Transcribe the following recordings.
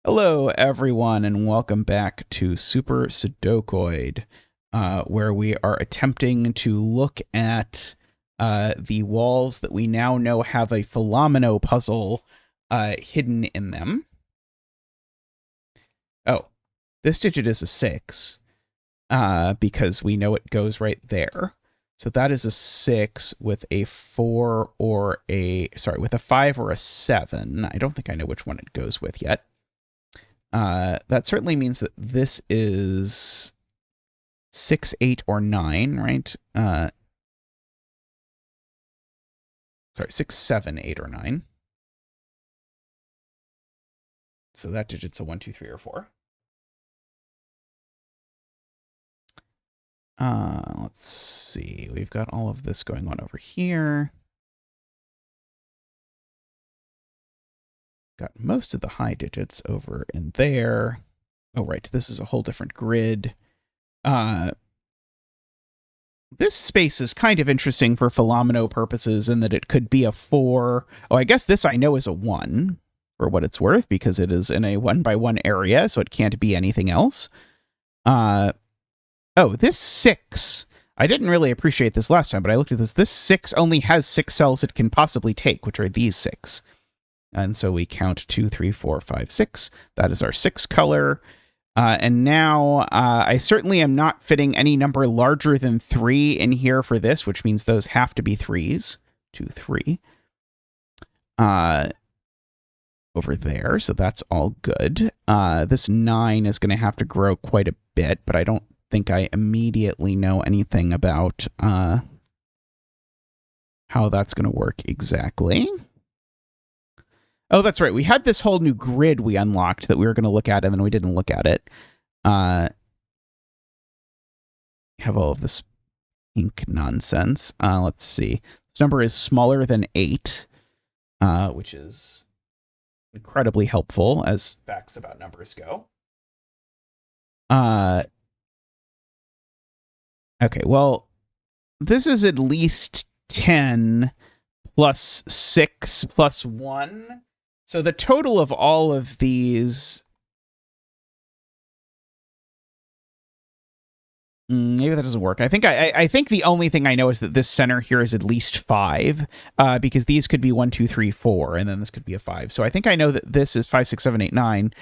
Hello, everyone, and welcome back to Super Sudokoid, where we are attempting to look at the walls that we now know have a Philomeno puzzle hidden in them. Oh, this digit is a 6, because we know it goes right there. So that is a 6 with a 4 or with a 5 or a 7. I don't think I know which one it goes with yet. That certainly means that this is 6, 8, or 9, right? 6, 7, 8, or 9. So that digit's a 1, 2, 3, or 4. Let's see. We've got all of this going on over here. Got most of the high digits over in there. Oh, right. This is a whole different grid. This space is kind of interesting for Philomeno purposes in that it could be a 4. Oh, I guess this I know is a 1 for what it's worth because it is in a 1x1 area, so it can't be anything else. Oh, this 6. I didn't really appreciate this last time, but I looked at this. This 6 only has 6 cells it can possibly take, which are these 6. And so we count 2, 3, 4, 5, 6. That is our 6 color. And now I certainly am not fitting any number larger than 3 in here for this, which means those have to be 3s. 2, 3. Over there, so that's all good. This 9 is going to have to grow quite a bit, but I don't think I immediately know anything about how that's going to work exactly. Oh, that's right. We had this whole new grid we unlocked that we were going to look at, and then we didn't look at it. Have all of this pink nonsense. Let's see. This number is smaller than 8, which is incredibly helpful as facts about numbers go. Okay, well, this is at least 10 plus 6 plus 1. So the total of all of these... Maybe that doesn't work. I think the only thing I know is that this center here is at least 5, because these could be 1, 2, 3, 4, and then this could be a 5. So I think I know that this is 5, 6, 7, 8, 9.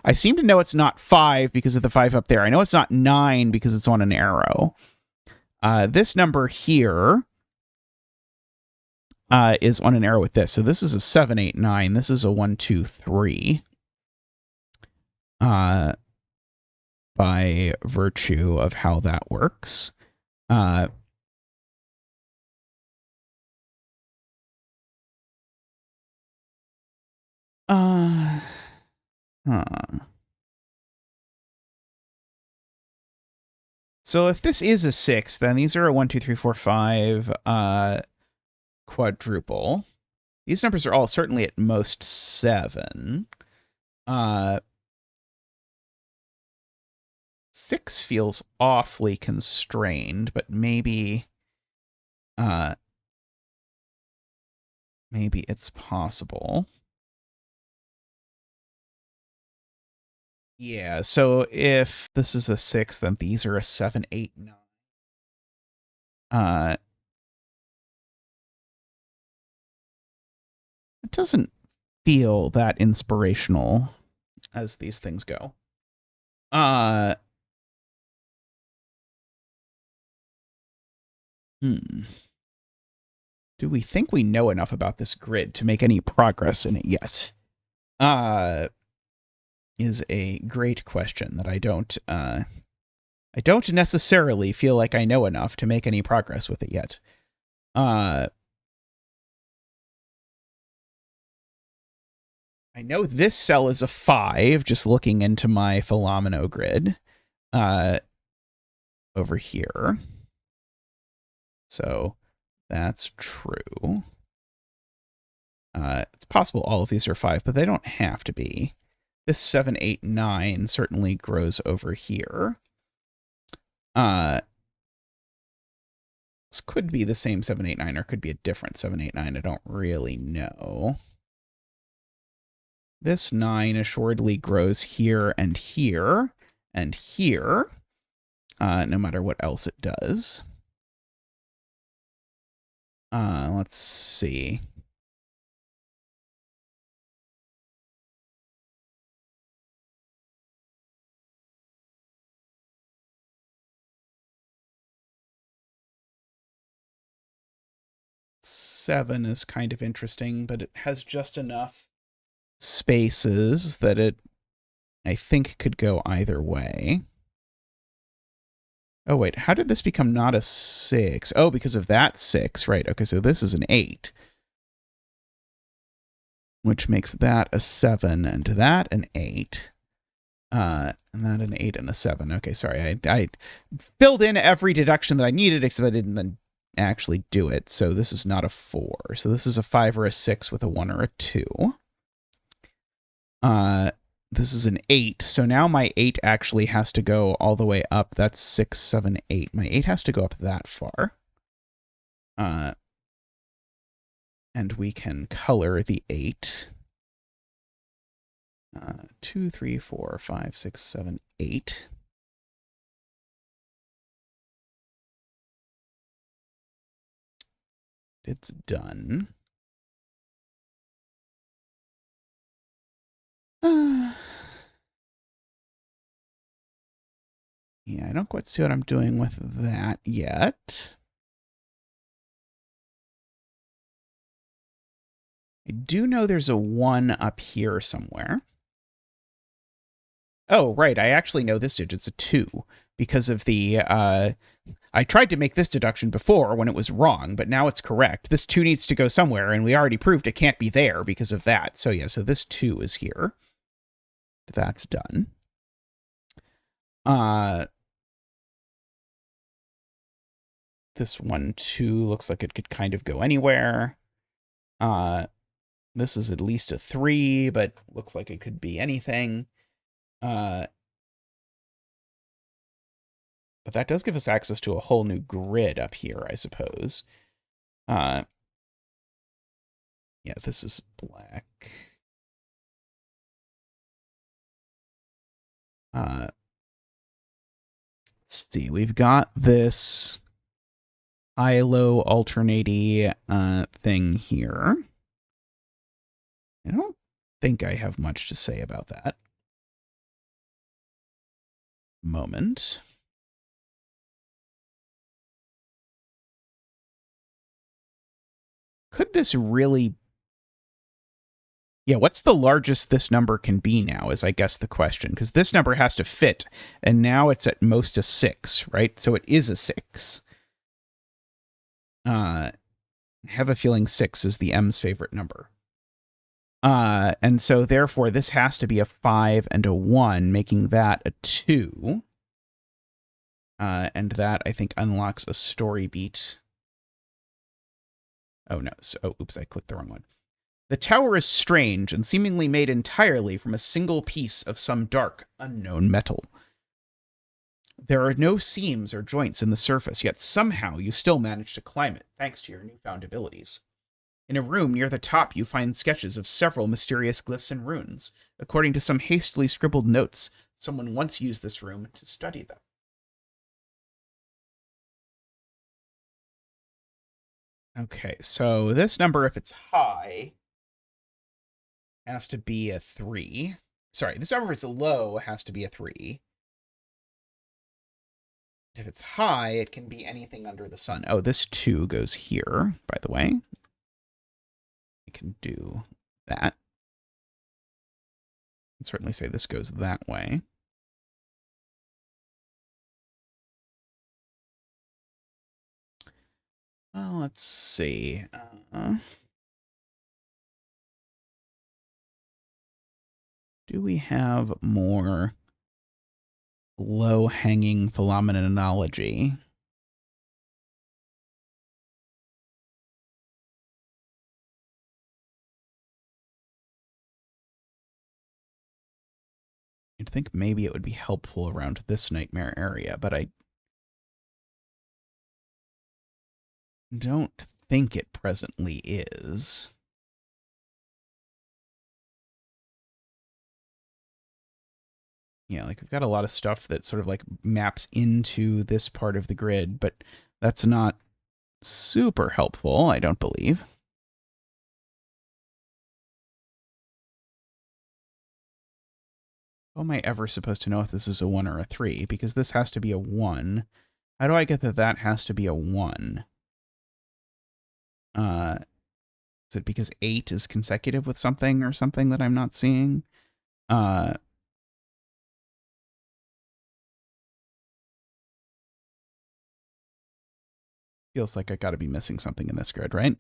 I seem to know it's not 5 because of the 5 up there. I know it's not 9 because it's on an arrow. This number here is on an arrow with this. So this is a 7, 8, 9. This is a 1, 2, 3. By virtue of how that works. So if this is a 6, then these are a 1, 2, 3, 4, 5 quadruple. These numbers are all certainly at most 7. 6 feels awfully constrained, but maybe maybe it's possible. Yeah, so if this is a 6, then these are a 7, 8, 9. It doesn't feel that inspirational as these things go. Do we think we know enough about this grid to make any progress in it yet? Is a great question that I don't necessarily feel like I know enough to make any progress with it yet. I know this cell is a 5, just looking into my Philomeno grid over here. So that's true. It's possible all of these are 5, but they don't have to be. This 7, 8, 9 certainly grows over here. This could be the same 7, 8, 9, or could be a different 7, 8, 9. I don't really know. This 9 assuredly grows here and here and here, no matter what else it does. Let's see. Seven is kind of interesting, but it has just enough spaces that it, I think, could go either way. Oh, wait, how did this become not a 6? Oh, because of that 6, right. Okay, so this is an 8, which makes that a 7, and that an 8. And that an 8 and a 7. Okay, sorry, I filled in every deduction that I needed, except I didn't then actually do it. So this is not a 4. So this is a 5 or a 6 with a 1 or a 2. This is an 8. So now my 8 actually has to go all the way up. That's 6, 7, 8. My 8 has to go up that far. And we can color the 8. 2, 3, 4, 5, 6, 7, 8. It's done. Yeah, I don't quite see what I'm doing with that yet. I do know there's a 1 up here somewhere. Oh, right, I actually know this digit's a 2 because of the, I tried to make this deduction before when it was wrong, but now it's correct. This 2 needs to go somewhere, and we already proved it can't be there because of that. So yeah, so this 2 is here. That's done. This 1, 2 looks like it could kind of go anywhere. This is at least a 3, but looks like it could be anything. But that does give us access to a whole new grid up here, I suppose. Yeah, this is black. Let's see, we've got this high-low alternating thing here. I don't think I have much to say about that. Moment. Could this really... Yeah, what's the largest this number can be now is, I guess, the question. Because this number has to fit, and now it's at most a 6, right? So it is a 6. I have a feeling 6 is the M's favorite number. And so, therefore, this has to be a 5 and a 1, making that a 2. And that, I think, unlocks a story beat. Oh, no. So, oops, I clicked the wrong one. The tower is strange and seemingly made entirely from a single piece of some dark, unknown metal. There are no seams or joints in the surface, yet somehow you still manage to climb it, thanks to your newfound abilities. In a room near the top, you find sketches of several mysterious glyphs and runes. According to some hastily scribbled notes, someone once used this room to study them. Okay, so this number, if it's high, has to be a 3. Sorry, this number, if it's low, has to be a 3. If it's high, it can be anything under the sun. Oh, this 2 goes here, by the way. I can do that. I'd certainly say this goes that way. Well, let's see. Do we have more low-hanging phenomenology? You'd think maybe it would be helpful around this nightmare area, but I don't think it presently is. Yeah, like we've got a lot of stuff that sort of like maps into this part of the grid, but that's not super helpful, I don't believe. How am I ever supposed to know if this is a 1 or a 3? Because this has to be a 1. How do I get that that has to be a 1? Is it because 8 is consecutive with something or something that I'm not seeing? Uh, feels like I got to be missing something in this grid, right?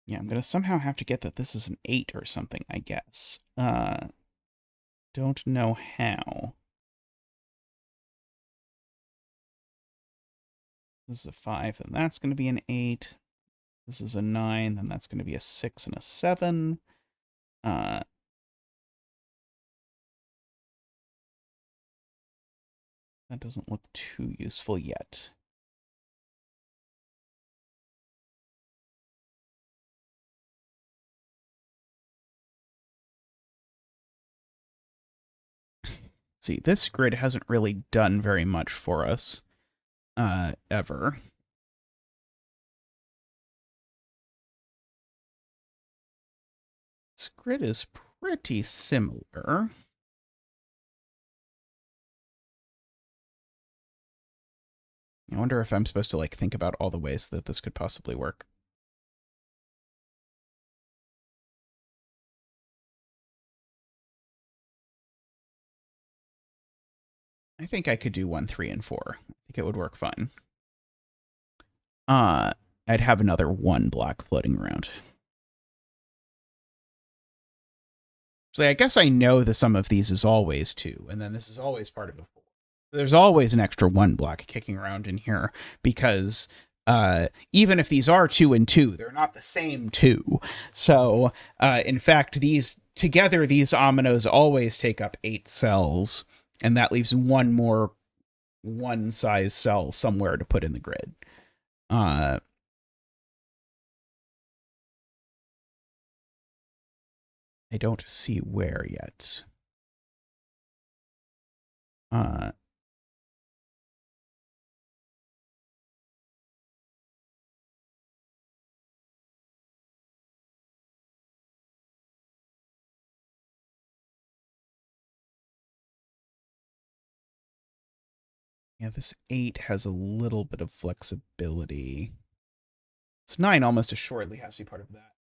Yeah, I'm going to somehow have to get that this is an 8 or something, I guess. Don't know how. This is a 5, and that's going to be an 8. This is a 9, then that's going to be a 6 and a 7. That doesn't look too useful yet. See, this grid hasn't really done very much for us, ever. This grid is pretty similar. I wonder if I'm supposed to, like, think about all the ways that this could possibly work. I think I could do 1, 3, and 4. I think it would work fine. I'd have another 1 block floating around. So I guess I know the sum of these is always 2, and then this is always part of a 4. There's always an extra 1 block kicking around in here, because even if these are 2 and 2, they're not the same 2. So, in fact, these together, these ominoes always take up 8 cells, and that leaves one more one-size cell somewhere to put in the grid. I don't see where yet. Yeah, this 8 has a little bit of flexibility. This 9 almost assuredly has to be part of that.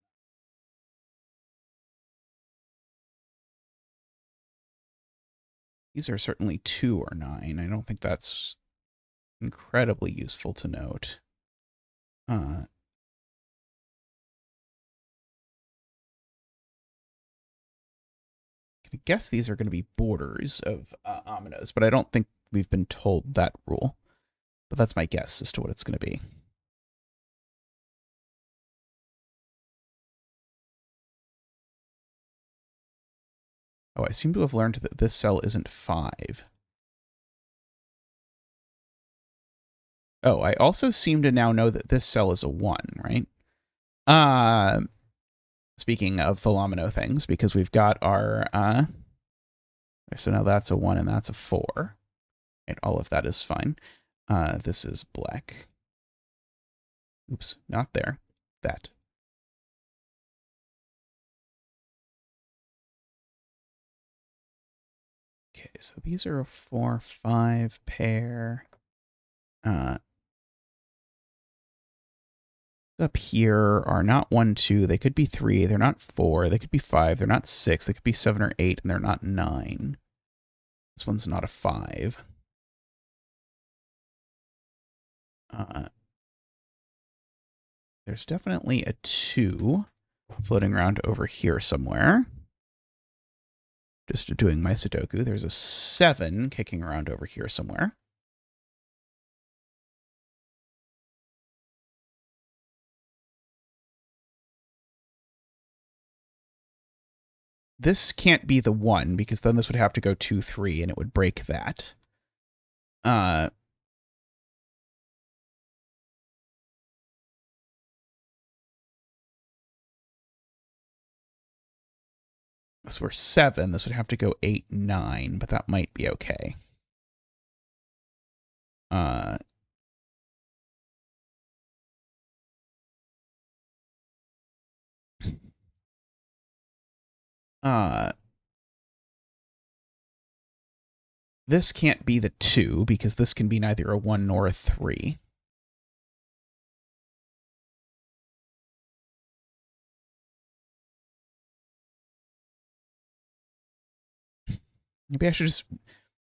These are certainly 2 or 9. I don't think that's incredibly useful to note. I guess these are going to be borders of ominoes, but I don't think we've been told that rule. But that's my guess as to what it's going to be. Oh, I seem to have learned that this cell isn't 5. Oh, I also seem to now know that this cell is a 1, right? Speaking of Philomeno things, because we've got our... so now that's a 1 and that's a 4. Right, all of that is fine. This is black. Oops, not there. That. Okay, so these are a 4, 5 pair. Up here are not 1, 2. They could be 3. They're not 4. They could be 5. They're not 6. They could be 7 or 8, and they're not 9. This one's not a 5. There's definitely a 2 floating around over here somewhere. Just doing my Sudoku. There's a 7 kicking around over here somewhere. This can't be the 1, because then this would have to go 2, 3, and it would break that. This were 7. This would have to go 8, 9, but that might be okay. This can't be the 2 because this can be neither a 1 nor a 3. Maybe I should just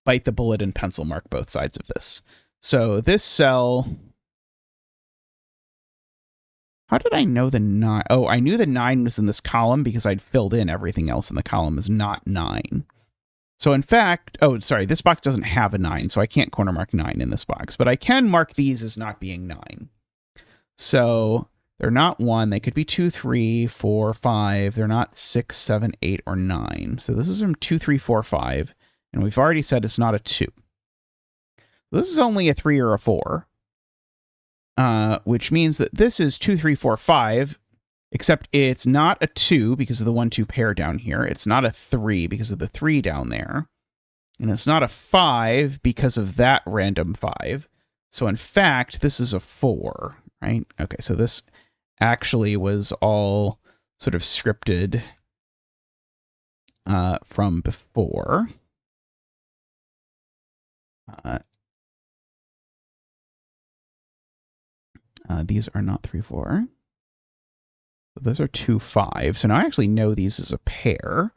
bite the bullet and pencil mark both sides of this. So this cell... How did I know the 9? Oh, I knew the 9 was in this column because I'd filled in everything else in the column is not 9. So in fact, oh, sorry, this box doesn't have a 9, so I can't corner mark 9 in this box. But I can mark these as not being 9. So they're not 1. They could be 2, 3, 4, 5. They're not 6, 7, 8, or 9. So this is from 2, 3, 4, 5. And we've already said it's not a 2. This is only a 3 or a 4. Which means that this is 2, 3, 4, 5, except it's not a 2 because of the 1, 2 pair down here. It's not a 3 because of the 3 down there. And it's not a 5 because of that random 5. So in fact, this is a 4, right? Okay, so this actually was all sort of scripted from before. These are not 3, 4. So those are 2, 5. So now I actually know these as a pair.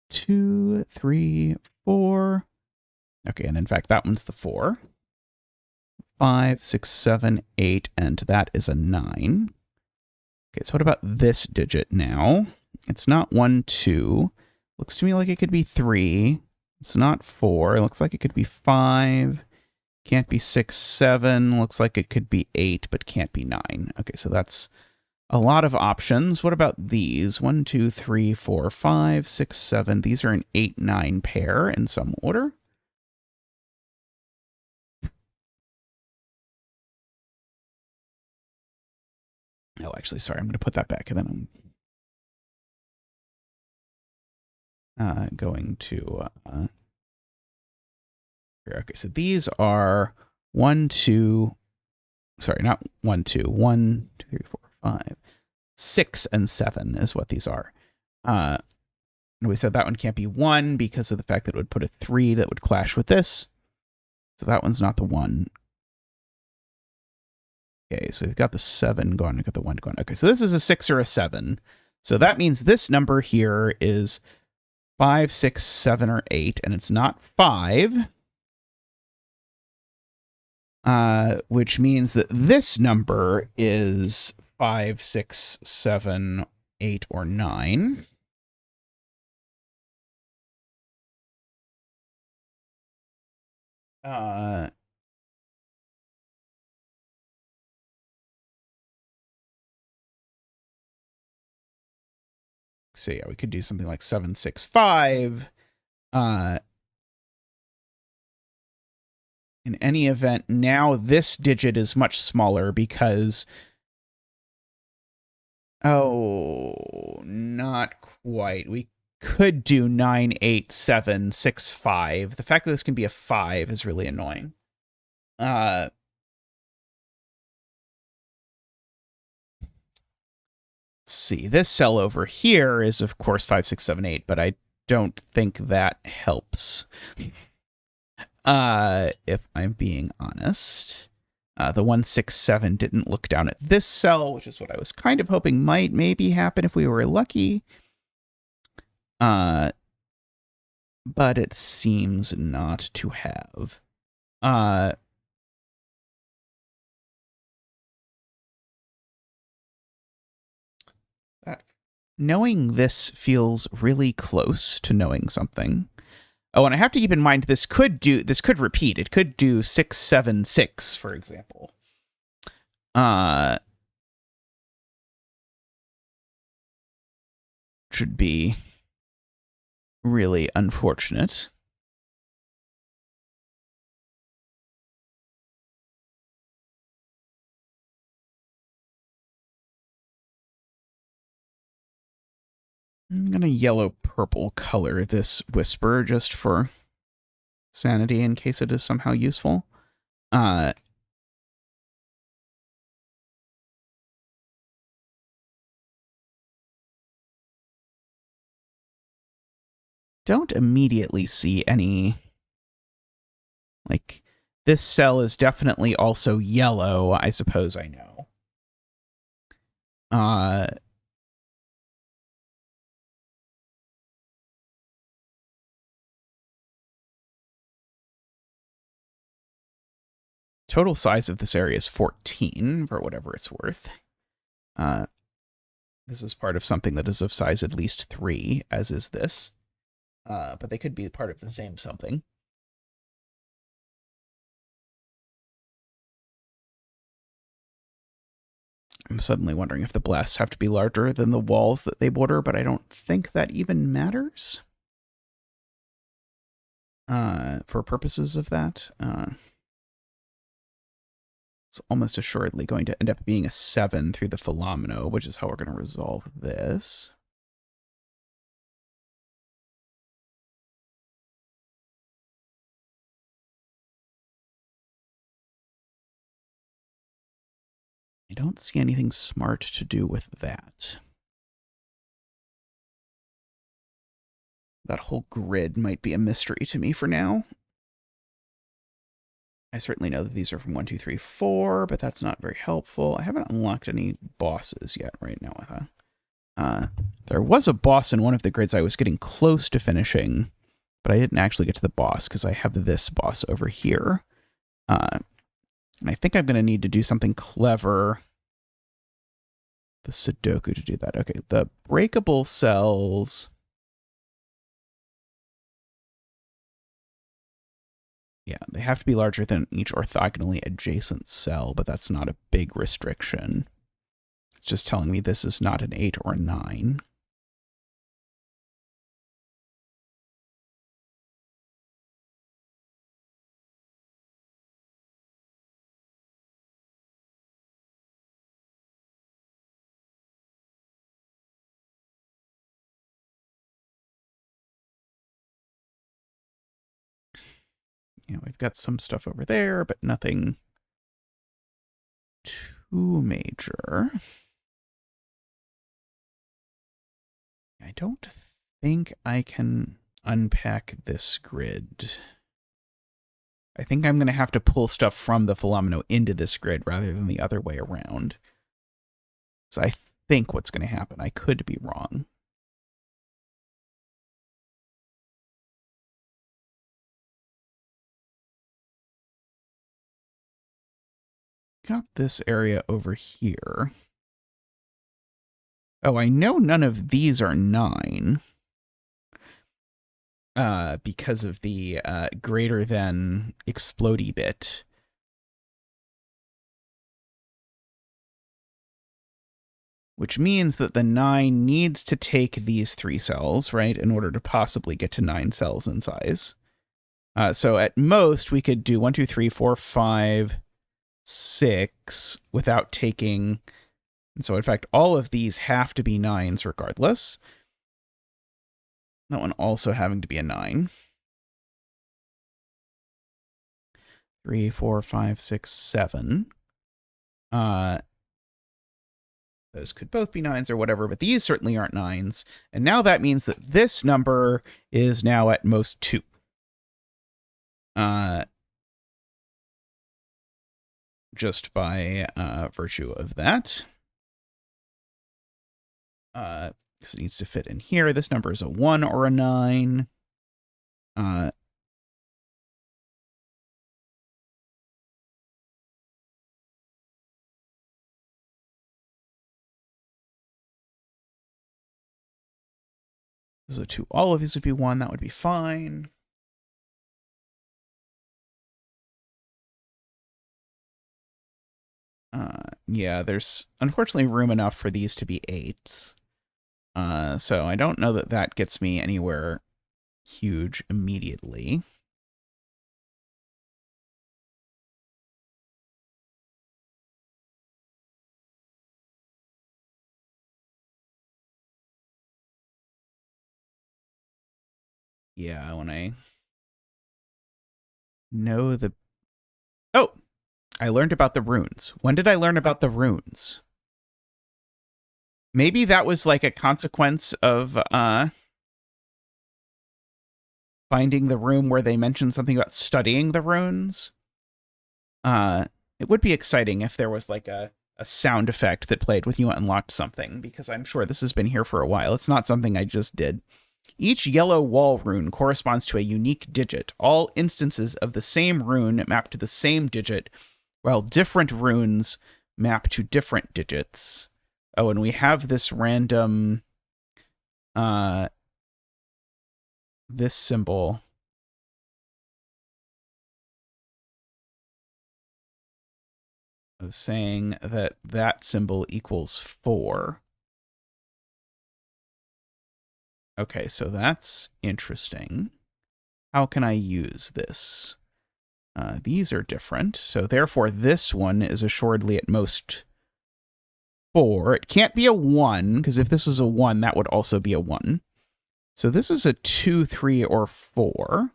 2, 3, 4. Okay, and in fact, that one's the 4. 5, 6, 7, 8, and that is a 9. Okay, so what about this digit now? It's not 1, 2. Looks to me like it could be 3. It's not 4. It looks like it could be 5. Can't be 6, 7. Looks like it could be 8, but can't be 9. Okay, so that's a lot of options. What about these? 1, 2, 3, 4, 5, 6, 7. These are an 8, 9 pair in some order. Oh, actually, sorry. I'm going to put that back, and then I'm going to... okay, so these are 1, 2... Sorry, not 1, 2. 1, 2, 3, 4, 5. 6 and 7 is what these are. And we said that one can't be 1 because of the fact that it would put a 3 that would clash with this. So that one's not the 1. Okay, so we've got the 7 going, we've got the 1 going. Okay, so this is a 6 or a 7. So that means this number here is 5, 6, 7, or 8, and it's not 5. Which means that this number is 5, 6, 7, 8, or 9. So yeah, we could do something like 7, 6, 5. In any event, now this digit is much smaller because... Oh, not quite. We could do 9, 8, 7, 6, 5. The fact that this can be a 5 is really annoying. Let's see. This cell over here is, of course, 5, 6, 7, 8, but I don't think that helps. If I'm being honest. The 1, 6, 7 didn't look down at this cell, which is what I was kind of hoping might maybe happen if we were lucky. But it seems not to have. Knowing this feels really close to knowing something. Oh, and I have to keep in mind this could repeat. It could do 6, 7, 6, for example. Should be really unfortunate. I'm going to yellow-purple color this whisper just for sanity in case it is somehow useful. Don't immediately see any, like, this cell is definitely also yellow, I suppose I know. Total size of this area is 14, for whatever it's worth. This is part of something that is of size at least 3, as is this. But they could be part of the same something. I'm suddenly wondering if the blasts have to be larger than the walls that they border, but I don't think that even matters. For purposes of that. It's almost assuredly going to end up being a 7 through the Philomeno, which is how we're going to resolve this. I don't see anything smart to do with that. That whole grid might be a mystery to me for now. I certainly know that these are from 1, 2, 3, 4, but that's not very helpful. I haven't unlocked any bosses yet right now. There was a boss in one of the grids I was getting close to finishing, but I didn't actually get to the boss because I have this boss over here. And I think I'm going to need to do something clever. The Sudoku to do that. Okay, the breakable cells. Yeah, they have to be larger than each orthogonally adjacent cell, but that's not a big restriction. It's just telling me this is not an 8 or a 9. Yeah, we've got some stuff over there, but nothing too major. I don't think I can unpack this grid. I think I'm going to have to pull stuff from the Philomeno into this grid rather than the other way around. So I think what's going to happen. I could be wrong. Got this area over here. Oh, I know none of these are 9. Because of the greater than explodey bit. Which means that the 9 needs to take these 3 cells, right, in order to possibly get to 9 cells in size. So at most, we could do 1, 2, 3, 4, 5, 6 without taking... And so, in fact, all of these have to be 9s regardless. That one also having to be a 9. 3, 4, 5, 6, 7. Those could both be 9s or whatever, but these certainly aren't 9s. And now that means that this number is now at most 2. Just by virtue of that. Because it needs to fit in here. This number is a 1 or a 9. So 2, all of these would be 1. That would be fine. Yeah, there's unfortunately room enough for these to be 8s. So I don't know that that gets me anywhere huge immediately. Yeah, when I know the... Oh! I learned about the runes. When did I learn about the runes? Maybe that was like a consequence of finding the room where they mentioned something about studying the runes. It would be exciting if there was like a sound effect that played when you unlocked something, because I'm sure this has been here for a while. It's not something I just did. Each yellow wall rune corresponds to a unique digit. All instances of the same rune map to the same digit, while different runes map to different digits. Oh, and we have this random, this symbol. Of saying that that symbol equals 4. Okay, so that's interesting. How can I use this? These are different, so therefore this one is assuredly at most 4. It can't be a 1, because if this is a 1, that would also be a 1. So this is a 2, 3, or 4,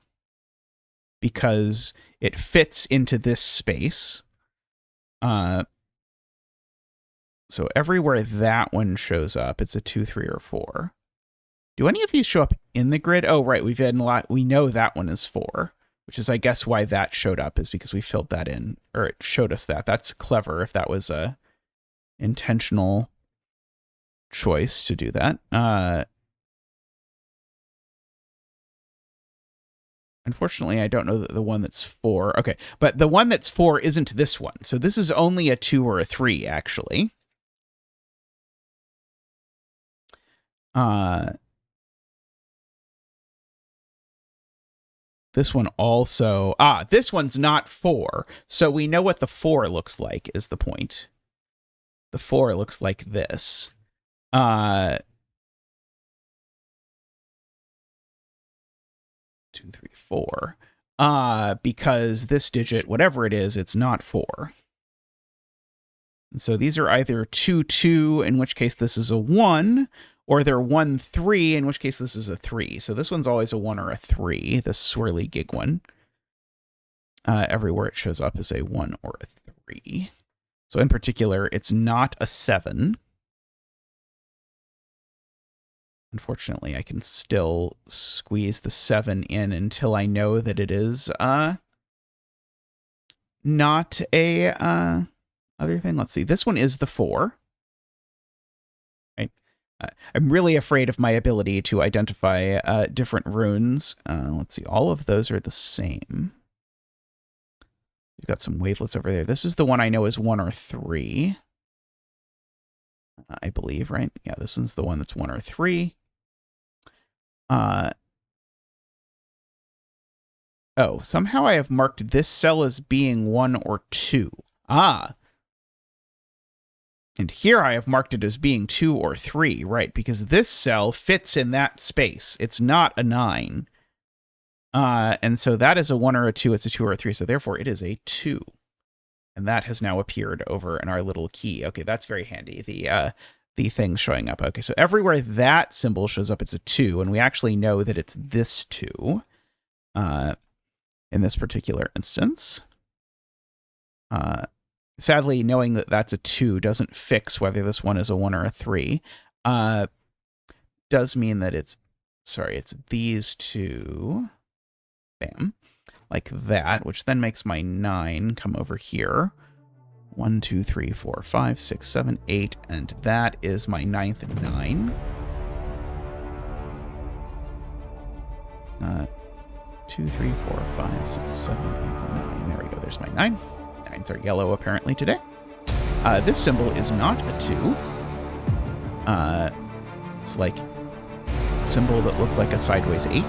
because it fits into this space. So everywhere that one shows up, it's a 2, 3, or 4. Do any of these show up in the grid? Oh, right. We know that one is 4, which is, I guess, why that showed up, is because we filled that in, or it showed us that. That's clever if that was a intentional choice to do that. Unfortunately, I don't know that the one that's 4. Okay, but the one that's 4 isn't this one. So this is only a 2 or a 3, actually. This one also... this one's not 4. So we know what the 4 looks like, is the point. The 4 looks like this. 2, 3, 4. Because this digit, whatever it is, it's not 4. And so these are either 2, 2, in which case this is a 1, or they're 1, 3, in which case this is a 3. So this one's always a 1 or a 3, the swirly gig one. Everywhere it shows up is a 1 or a 3. So in particular, it's not a 7. Unfortunately, I can still squeeze the 7 in until I know that it is not a other thing. Let's see. This one is the 4. Right? I'm really afraid of my ability to identify different runes. Let's see. All of those are the same. We've got some wavelets over there. This is the one I know is 1 or 3. I believe, right? Yeah, this one's the one that's 1 or 3. Oh, somehow I have marked this cell as being 1 or 2. And here I have marked it as being 2 or 3, right? Because this cell fits in that space. It's not a 9. And so that is a 1 or a 2. It's a 2 or a 3. So therefore it is a 2. And that has now appeared over in our little key. Okay, that's very handy. The thing showing up. Okay, so everywhere that symbol shows up, it's a 2, and we actually know that it's this 2 in this particular instance. Sadly, knowing that that's a 2 doesn't fix whether this one is a 1 or a 3. Does mean that it's these 2. Bam. Like that, which then makes my 9 come over here. 1, 2, 3, 4, 5, 6, 7, 8, and that is my 9th 9. 2, 3, 4, 5, 6, 7, 8, 9. There we go. There's my 9. 9s are yellow apparently today. This symbol is not a 2. It's like a symbol that looks like a sideways 8.